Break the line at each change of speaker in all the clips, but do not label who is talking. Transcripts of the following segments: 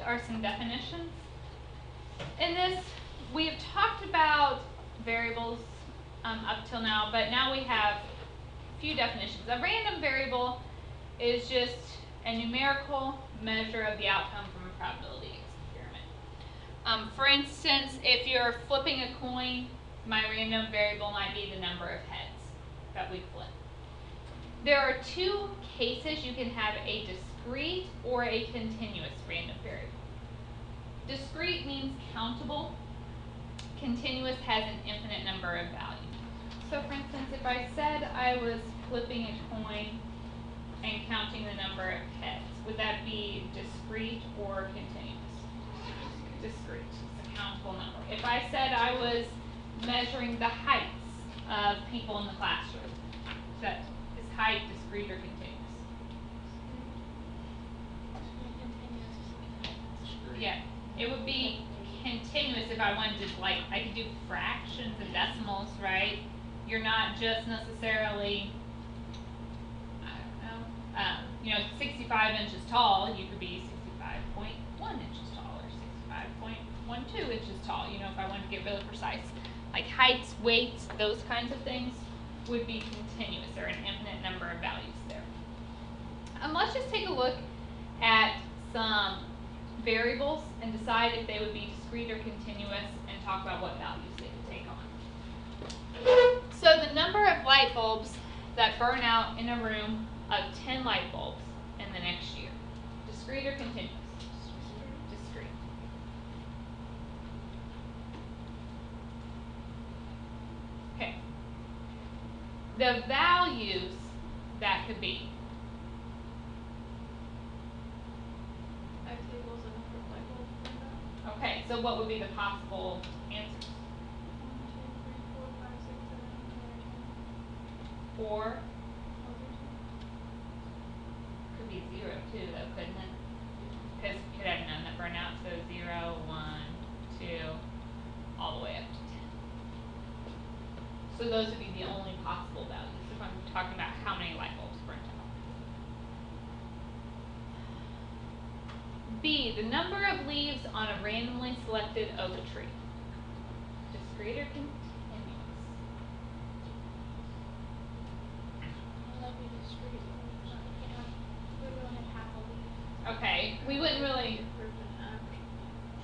are some definitions. In this, we have talked about variables up till now, but now we have a few definitions. A random variable is just a numerical measure of the outcome from a probability experiment. For instance, if you're flipping a coin, my random variable might be the number of heads that we flip. There are two cases you can have a discrete or a continuous random variable. Discrete means countable. Continuous has an infinite number of values. So for instance, if I said I was flipping a coin and counting the number of heads, would that be discrete or continuous? Discrete. It's a countable number. If I said I was measuring the heights of people in the classroom, is height discrete or continuous? Yeah, it would be continuous if I wanted to, like, I could do fractions and decimals, right? You're not just necessarily, I don't know, 65 inches tall. You could be 65.1 inches tall or 65.12 inches tall, if I wanted to get really precise. Like heights, weights, those kinds of things would be continuous. There are an infinite number of values there. Let's just take a look at some variables and decide if they would be discrete or continuous and talk about what values they could take on. So the number of light bulbs that burn out in a room of 10 light bulbs in the next year, discrete or continuous? Discrete. Okay. The values that could be. Okay, so what would be the possible answers? 4. Could be 0 too, though, couldn't it? Because you could have none that burn out, so 0, 1, 2, all the way up to 10. So those would be the only possible values if I'm talking about how many light bulbs burnt out. B, the number of leaves on a randomly selected oak tree. Discrete or continuous? Okay, we wouldn't really.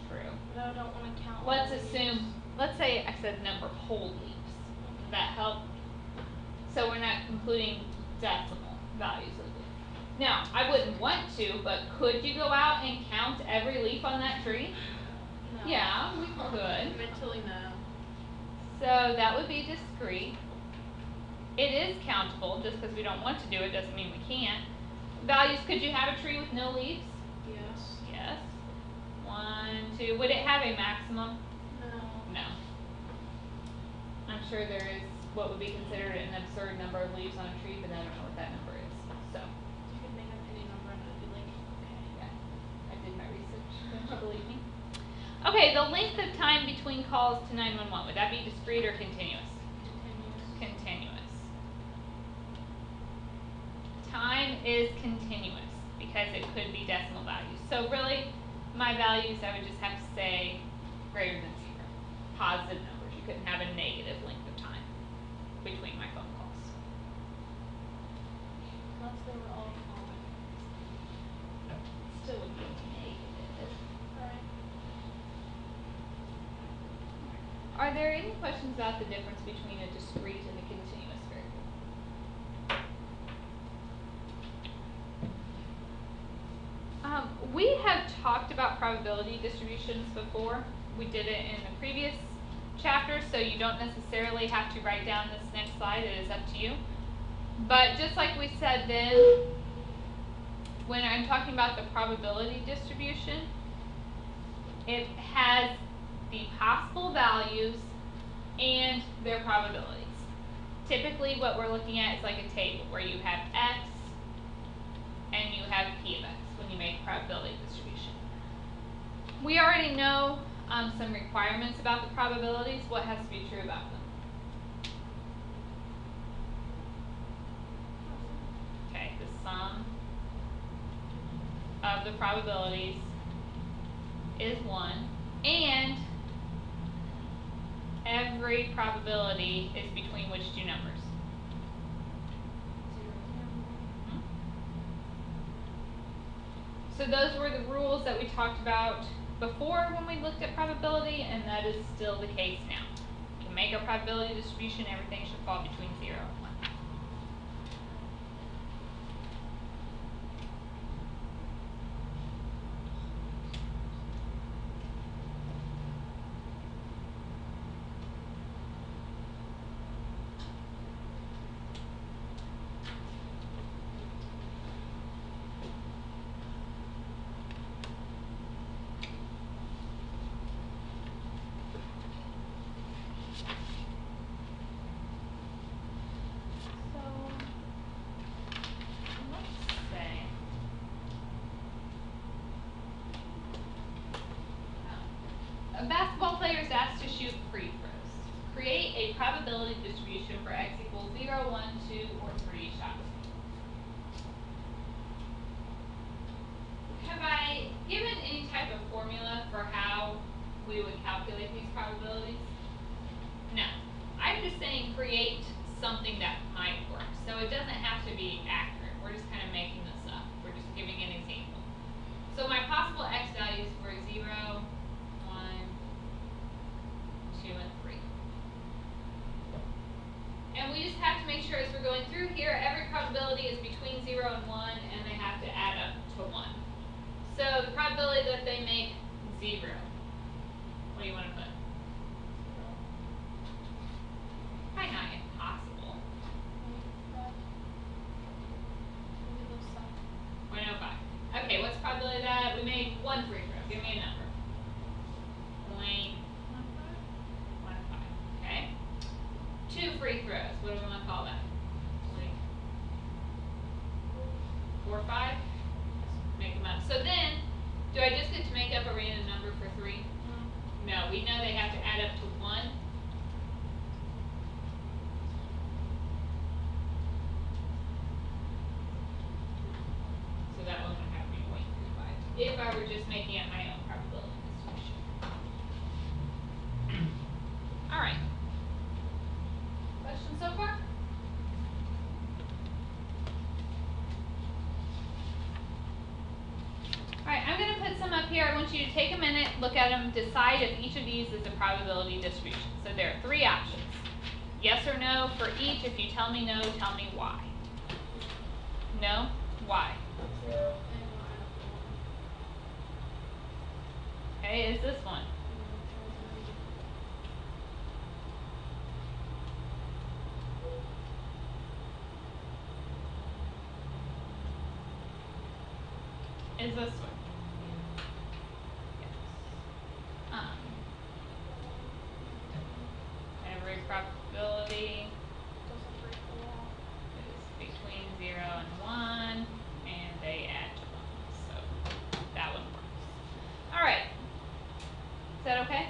True.
But I don't want to count.
Let's assume, let's say I said number of whole leaves. Does that help? So we're not including decimal values of leaves. Now, I wouldn't want to, but could you go out and count every leaf on that tree?
No.
Yeah, we could.
Mentally, no.
So that would be discrete. It is countable. Just because we don't want to do it doesn't mean we can't. Values, could you have a tree with no leaves?
Yes.
Yes. 1, 2. Would it have a maximum?
No.
No. I'm sure there is what would be considered an absurd number of leaves on a tree, but I don't know what that number is. So.
You could make up any number and I'd be like, okay.
Yeah. I did my research. Don't you believe me? Okay, the length of time between calls to 911, would that be discrete or continuous? Continuous. Time is continuous because it could be decimal values. So really, my values, I would just have to say greater than 0. Positive numbers. You couldn't have a negative length of time between my phone calls.
Unless they were all common.
Still would be negative.
Right.
Are there any questions about the difference between a discrete and a continuous variable? We have talked about probability distributions before. We did it in the previous chapter, so you don't necessarily have to write down this next slide. It is up to you. But just like we said then, when I'm talking about the probability distribution, it has the possible values and their probabilities. Typically what we're looking at is like a table where you have x and you have p of x when you make probability distribution. We already know some requirements about the probabilities. What has to be true about them? Okay, the sum of the probabilities is 1, and every probability is between which two numbers?
0.
So those were the rules that we talked about before when we looked at probability, and that is still the case now. To make a probability distribution, everything should fall between 0 and 1. A basketball player is asked to shoot free throws. Create a probability distribution for x equals 0, 1, 2, or 3 shots. Have I given any type of formula for how we would calculate these probabilities? No. I'm just saying create something that might work. So it doesn't have to be accurate. We're just kind of making this up. We're just giving an example. So my possible x values were 0, 1, 2, and 3. And we just have to make sure as we're going through here, every probability is between 0 and 1, and they have to add up to 1. So the probability that they make 0, what do you want to put? Probably not impossible. 0.05. Okay, what's the probability that we made 1 free throw? Give me a number. 0.15. Okay. 2 free throws. What do we want to call that? 0.45. Make them up. So then, do I just get to make up a random number for 3? No, we know they have to add up to 1. So that one would have to be 0.35. If I were just making up my own probability distribution. All right. Questions so far? Alright, I'm going to put some up here. I want you to take a minute, look at them, decide if each of these is a probability distribution. So there are 3 options. Yes or no for each. If you tell me no, tell me why. No? Why?
0 and 1.
Okay, is this one? Is this one? Yes. Every probability is between 0 and 1, and they add to 1. So that one works. All right. Is that okay?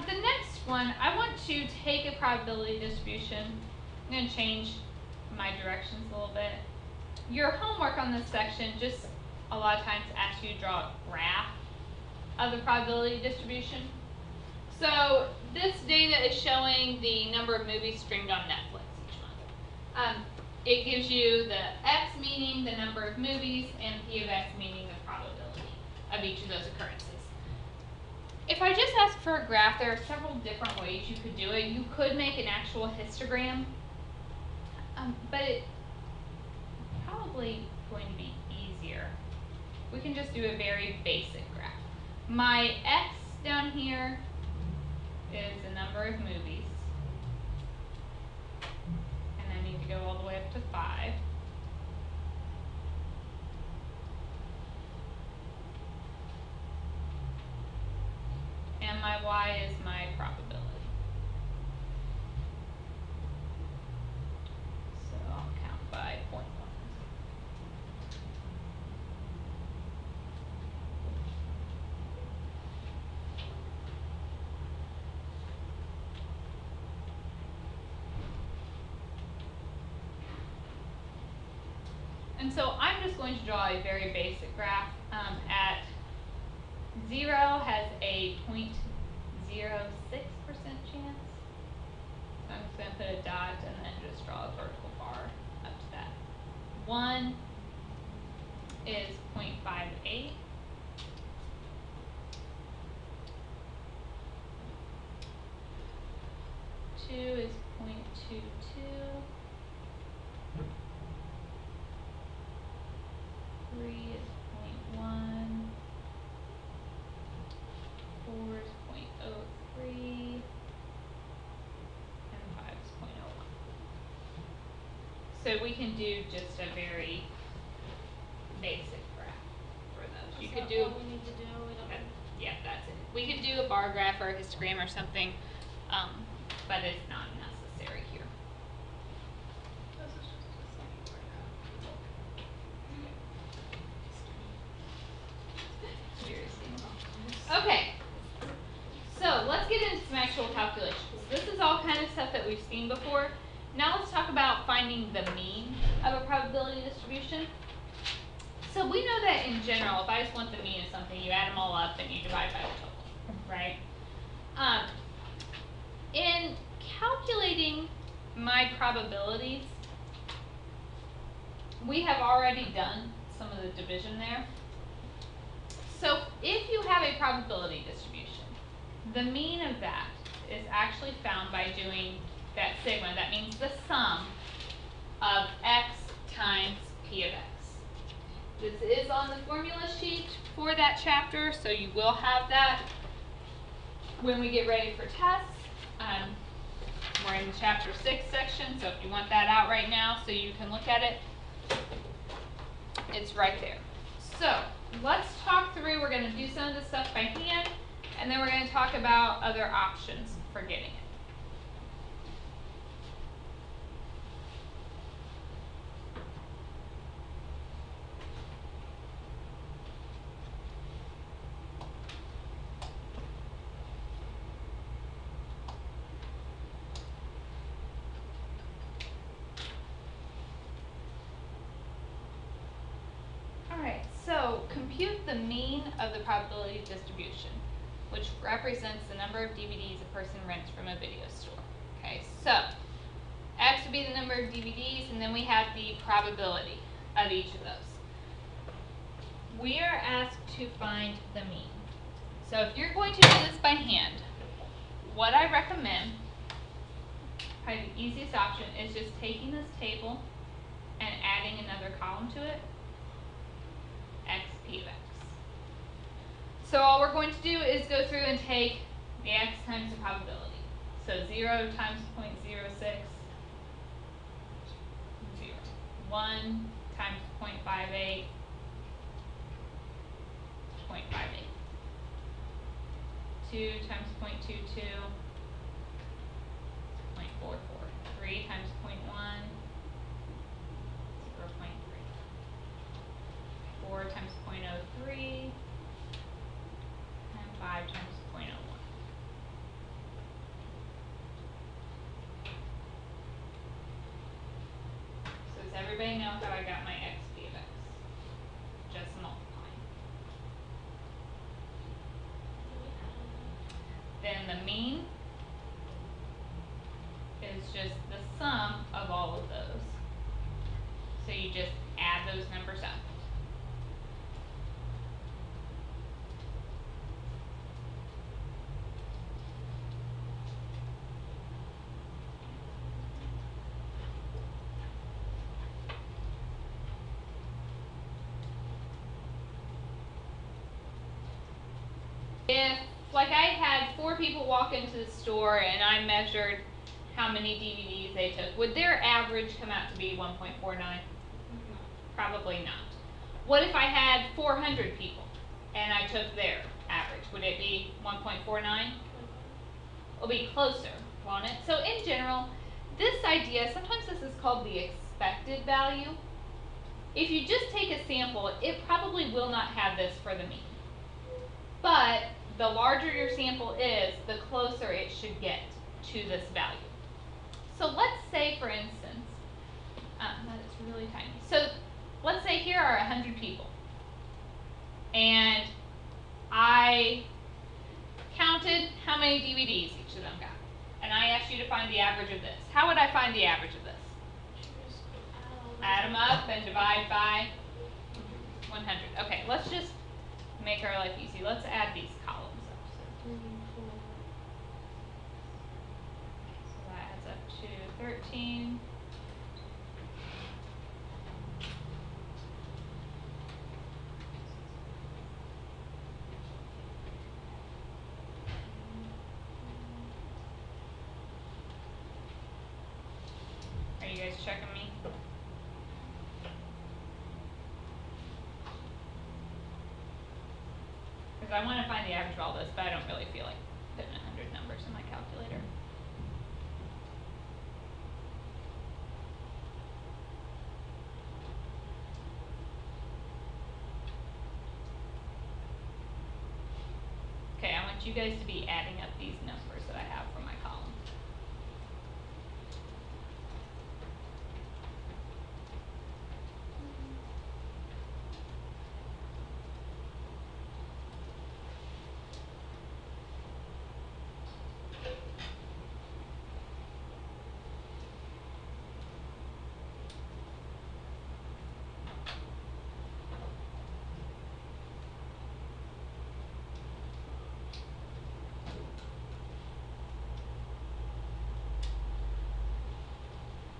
The next one, I want to take a probability distribution. I'm going to change my directions a little bit. Your homework on this section just a lot of times asks you to draw a graph of the probability distribution. So this data is showing the number of movies streamed on Netflix each month. It gives you the X meaning the number of movies and P of X meaning the probability of each of those occurrences. If I just ask for a graph, there are several different ways you could do it. You could make an actual histogram, but it's probably going to be easier. We can just do a very basic graph. My X down here is the number of movies, and I need to go all the way up to 5. And my Y is my probability. So I'll count by 0.1. And so I'm just going to draw a very basic graph. At 0 has a 0.06% chance. So I'm just going to put a dot and then just draw a vertical bar up to that. 1 is 0.58. 2 is 0.22. 3 is 0.1. 4 is 0.03. And 5 is 0.01. So we can do just a very basic graph for those. You could do.
What we need to do. We don't.
Yeah, that's it. We could do a bar graph or a histogram or something, but it's not necessary here.
This is just a simple graph.
Okay, so let's get into some actual calculations. This is all kind of stuff that we've seen before. Now let's talk about finding the mean of a probability distribution. So we know that in general, if I just want the mean of something, you add them all up and you divide by the total, right? In calculating my probabilities, we have already done some of the division there. So if you have a probability distribution, the mean of that is actually found by doing that sigma. That means the sum of x times p of x. This is on the formula sheet for that chapter, so you will have that when we get ready for tests. We're in the chapter 6 section, so if you want that out right now so you can look at it, it's right there. So let's talk through, we're going to do some of this stuff by hand, and then we're going to talk about other options for getting it. Alright, so compute the mean of the probability distribution, which represents the number of DVDs a person rents from a video store. Okay, so X would be the number of DVDs, and then we have the probability of each of those. We are asked to find the mean. So if you're going to do this by hand, what I recommend, probably the easiest option, is just taking this table and adding another column to it. X p of x. So all we're going to do is go through and take the x times the probability. So 0 times 0.06, 0. 1 times 0.58, 0.58. 2 times 0.22, 0.44. 3 times 0.1, 0.3. 4 times 0.03, and 5 times 0.01. So does everybody know how I got my x p of x? Just multiplying. Then the mean is just the sum of all of those. So you just add those numbers up. If, like I had 4 people walk into the store and I measured how many DVDs they took, would their average come out to be 1.49? Probably not. What if I had 400 people and I took their average? Would it be 1.49? It'll be closer, won't it? So in general, this idea, sometimes this is called the expected value. If you just take a sample, it probably will not have this for the mean. But the larger your sample is, the closer it should get to this value. So let's say, for instance, that is really tiny. So let's say here are 100 people, and I counted how many DVDs each of them got, and I asked you to find the average of this. How would I find the average of this?
Just
Add them up and divide by 100. Okay, let's just make our life easy. Let's add these columns up. So,
3, 4.
so that adds up to 13. Are you guys checking me? Because I want to find the average of all this, but I don't really feel like putting 100 numbers in my calculator. Okay, I want you guys to be adding up these numbers that I have from my column.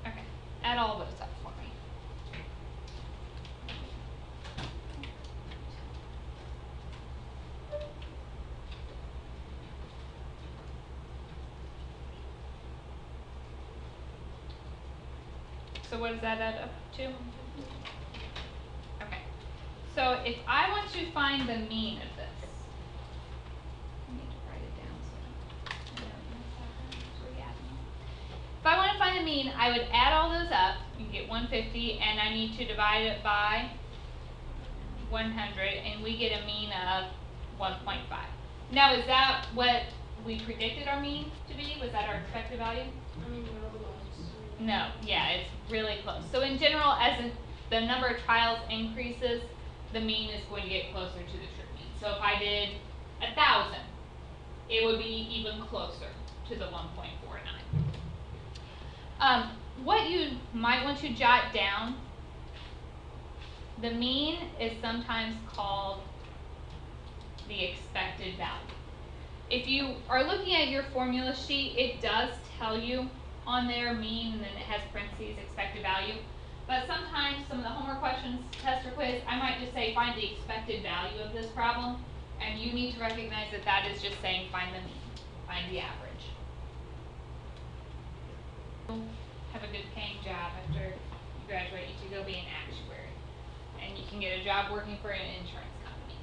Okay, add all those up for me. So what does that add up to? Okay, so if I want to find the mean of this, I need to write it down so I don't mess that up. Re-adding. If I want to find the mean, I would add all those up. You get 150, and I need to divide it by 100, and we get a mean of 1.5. Now, is that what we predicted our mean to be? Was that our expected value?
I mean, you're close.
No, yeah, it's really close. So in general, the number of trials increases, the mean is going to get closer to the true mean. So if I did 1,000, it would be even closer to the 1.49. What you might want to jot down, the mean is sometimes called the expected value. If you are looking at your formula sheet, it does tell you on there mean, and then it has parentheses expected value. But sometimes some of the homework questions, test or quiz, I might just say find the expected value of this problem, and you need to recognize that that is just saying find the mean, find the average. Have a good paying job after you graduate. You could go be an actuary, and you can get a job working for an insurance company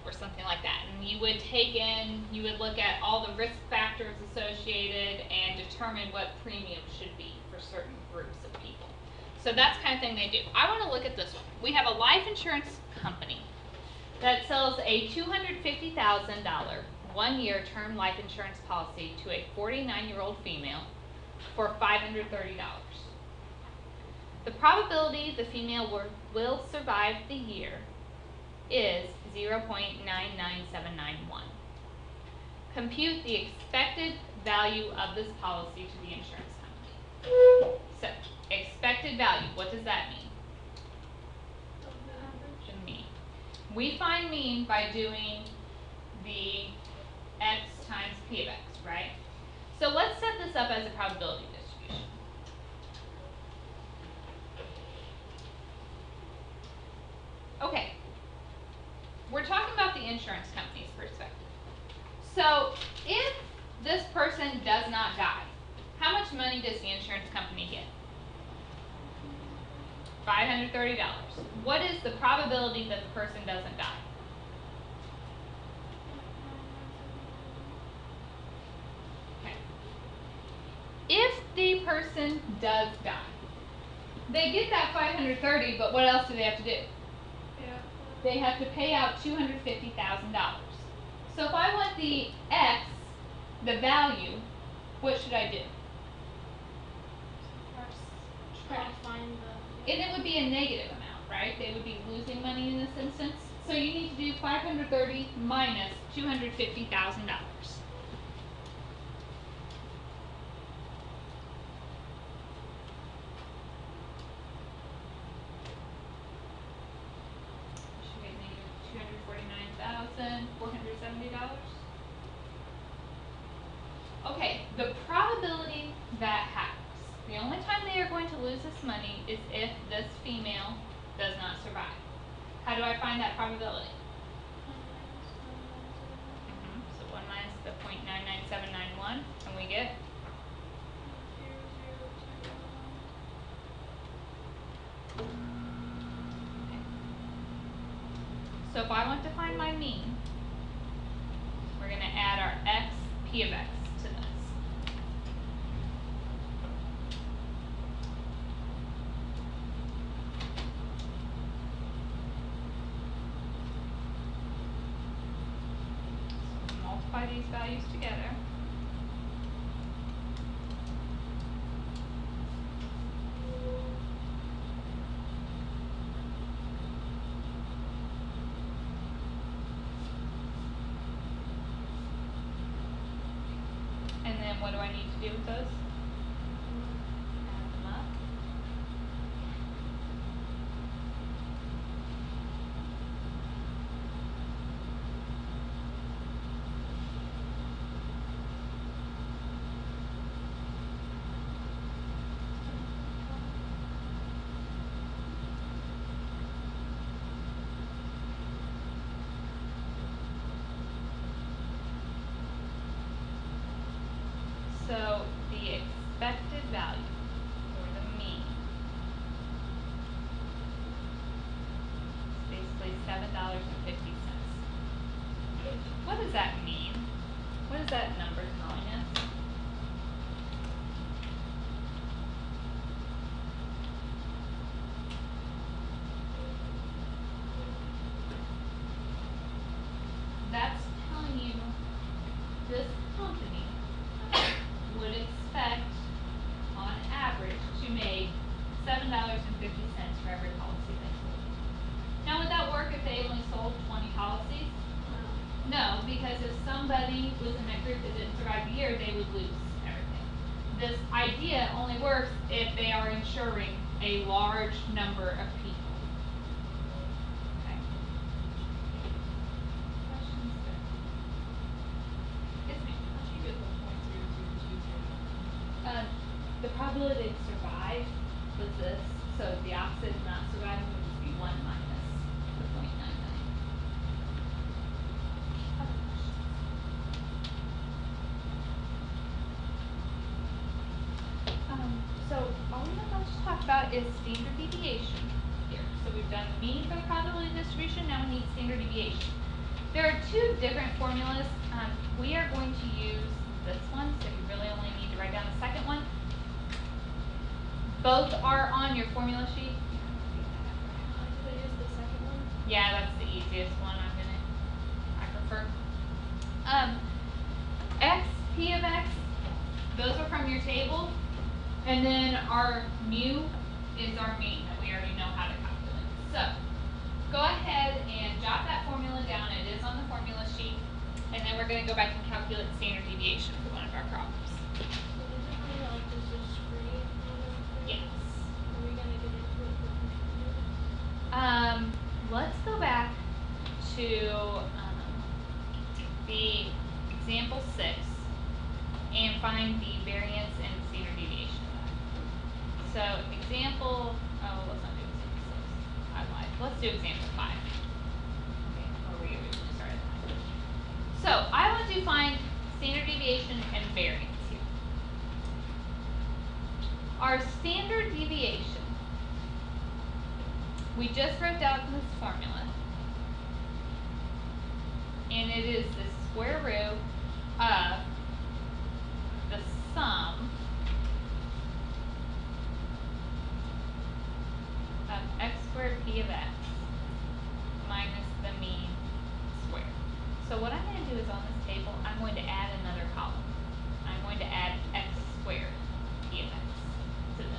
or something like that. And you would you would look at all the risk factors associated and determine what premium should be for certain groups of people. So that's the kind of thing they do. I want to look at this one. We have a life insurance company that sells a $250,000 one-year term life insurance policy to a 49-year-old female for $530. The probability the female will survive the year is 0.99791. Compute the expected value of this policy to the insurance company. So, expected value, what does that mean? The mean. We find mean by doing the x times p of x, right? So let's set this up as a probability distribution. Okay, we're talking about the insurance company's perspective. So if this person does not die, how much money does the insurance company get? $530. What is the probability that the person doesn't die? Okay. If the person does die, they get that $530, but what else do they have to do?
Yeah.
They have to pay out $250,000. So if I want the x, the value, what should I do?
Try to find the.
And it would be a negative amount. right? They would be losing money in this instance. So you need to do 530 minus $250,000. Should we negative $249,470? Okay, the probability that happens. The only time they are going to lose this money is if this female does not survive. How do I find that probability? So 1 minus the 0.99791, and we get
0.0021.
So if I want to find my mean, we're going to add our x, p of x to this. So multiply these values together. And then what do I need to do with those? Add them up. So the expected value, or the mean, is basically $7.50. What does that mean? What is that number telling us? That's telling you this company would expect, on average, to make $7.50 for every policy they sold. Now, would that work if they only sold 20 policies? No, because if somebody was in that group that didn't survive the year, they would lose everything. This idea only works if they are insuring a large number of people. Okay. Questions there? Yes, ma'am.
How'd you get the 0.0222?
The probability to survive was this, so the opposite of not surviving would just be 1 minus the 0.99. Other questions? So all we have left to talk about is standard deviation here. So we've done mean for the probability distribution, now we need standard deviation. There are two different formulas. We are going to use this one, so you really only need to write down the second one. Both are on your formula sheet.
Should I use the second one?
Yeah, that's the easiest one. I prefer. X, P of X, those are from your table. And then our mu is our mean that we already know how to calculate. So go ahead and jot that formula down. It is on the formula sheet. And then we're going to go back and calculate standard deviation for one of our problems.
So is it coming out just a screen on everything?
Yes.
Are we gonna get into it for computer?
Let's go back to the example 6 and find the variance and standard deviation of that. So example, let's not do example 6. I lied. Let's do example 5. Okay, where we originally started. So I want to find standard deviation and variance here. Our standard deviation, we just wrote out this formula, and it is the square root of the sum of x squared p of x minus the mean squared. So what I'm going to do is on this table, I'm going to add another column. I'm going to add x squared p of x to this.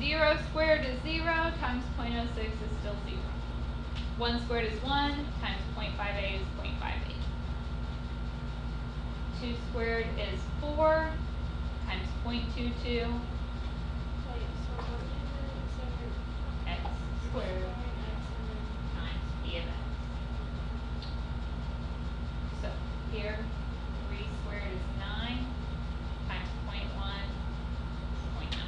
0 squared is 0 times 0.06 is still 0. 1 squared is 1 times 0.58 is 0.58. 2 squared is 4 times 0.22
Wait, so what is it?
x squared times p of x. So here, 3 squared is 9 times 0.1 is 0.9.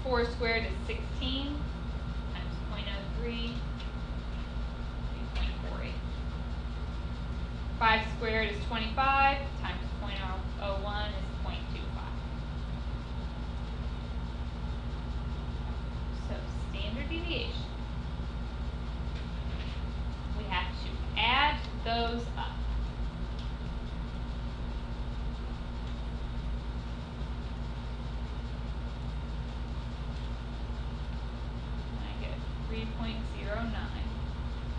4 squared is 16 times 0.03 is 3.48. 5 squared is 25 times 0.01 is 0.25. So standard deviation. We have to add those up. I get 3.09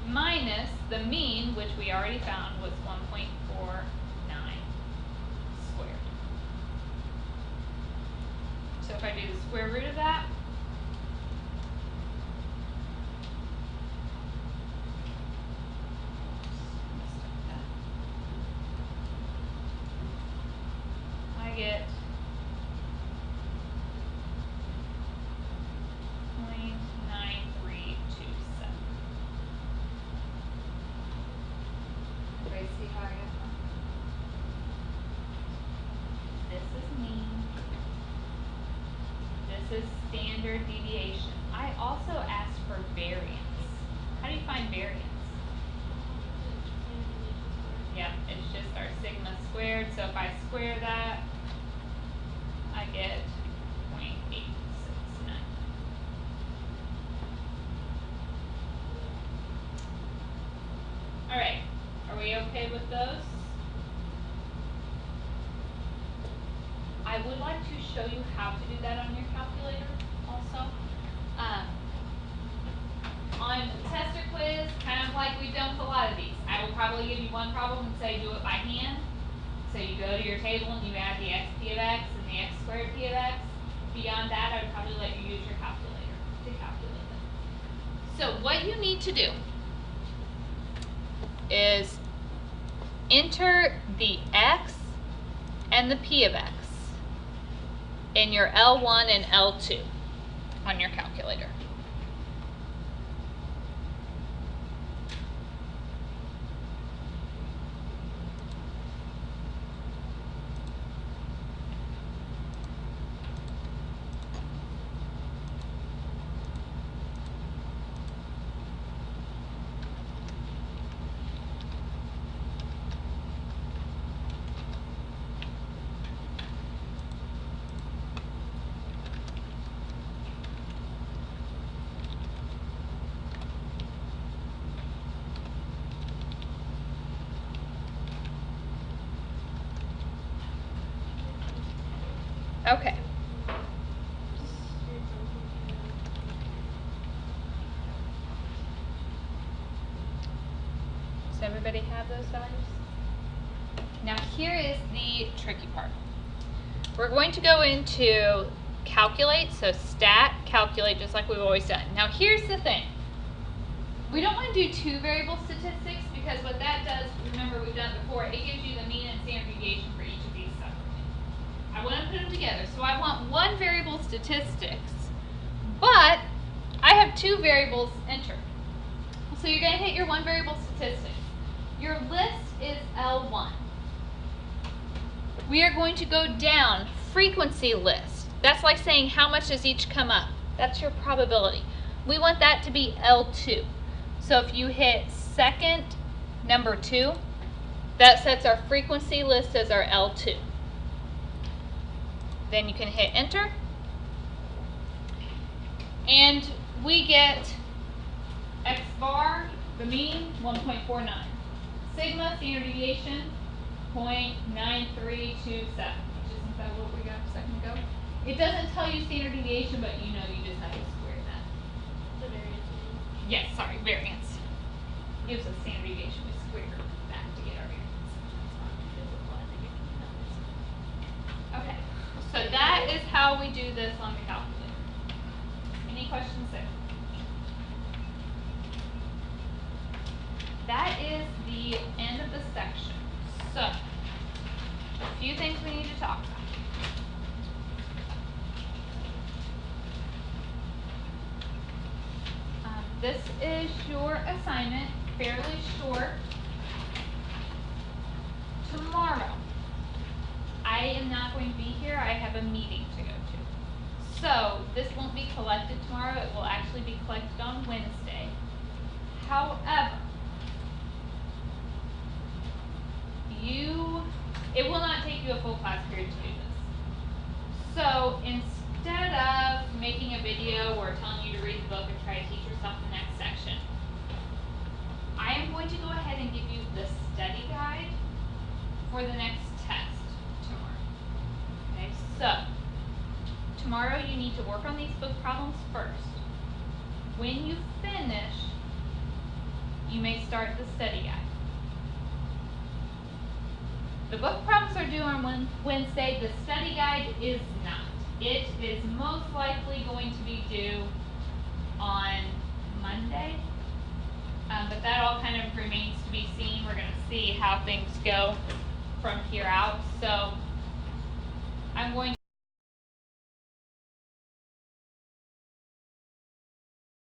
minus the mean, which we already found was 1.49 squared. So if I do the square root of that, I get 0.9327. Everybody see how I get that? This is mean. This is standard deviation. I also asked for variance. How do you find variance? Yep, it's just our sigma squared. So if I square that, I get 0.869. All right, are we okay with those? I would like to show you how to do that on your calculator also. On test or quiz, kind of like we've done with a lot of these, I will probably give you one problem and say do it by hand. So you go to your table and you add the x p of x and the x squared p of x. Beyond that, I would probably let you use your calculator to calculate them. So what you need to do is enter the x and the p of x in your L1 and L2 on your calculator. Okay. Does everybody have those values? Now here is the tricky part. We're going to go into calculate, so stat, calculate, just like we've always done. Now here's the thing. We don't want to do two variable statistics because what that does, remember we've done before, it gives you the mean and standard deviation for each of these separately. I want to put them together. So I want one variable statistics, but I have two variables entered. So you're going to hit your one variable statistics. Your list is L1. We are going to go down frequency list. That's like saying how much does each come up. That's your probability. We want that to be L2. So if you hit second, number 2, that sets our frequency list as our L2. Then you can hit enter. And we get X bar, the mean, 1.49. Sigma, standard deviation, 0.9327, which isn't that what we got a second ago? It doesn't tell you standard deviation, but you know you just have to square that.
The variance.
Yes, sorry, variance. Gives us standard deviation, we square that to get our variance. Okay, so that is how we do this on the calculator. that is the end of the section. So, a few things we need to talk about. This is your assignment, fairly short. Tomorrow, I am not going to be here. I have a meeting to go to. So, this won't be collected tomorrow. It will actually be collected on Wednesday. However, it will not take you a full class period to do this. So, instead of making a video or telling you to read the book or try to teach yourself the next section, I am going to go ahead and give you the study guide for the next test tomorrow. Okay, so tomorrow you need to work on these book problems first. When you finish, you may start the study guide. The book problems are due on Wednesday. The study guide is not. It is most likely going to be due on Monday. But that all kind of remains to be seen. We're going to see how things go from here out. So I'm going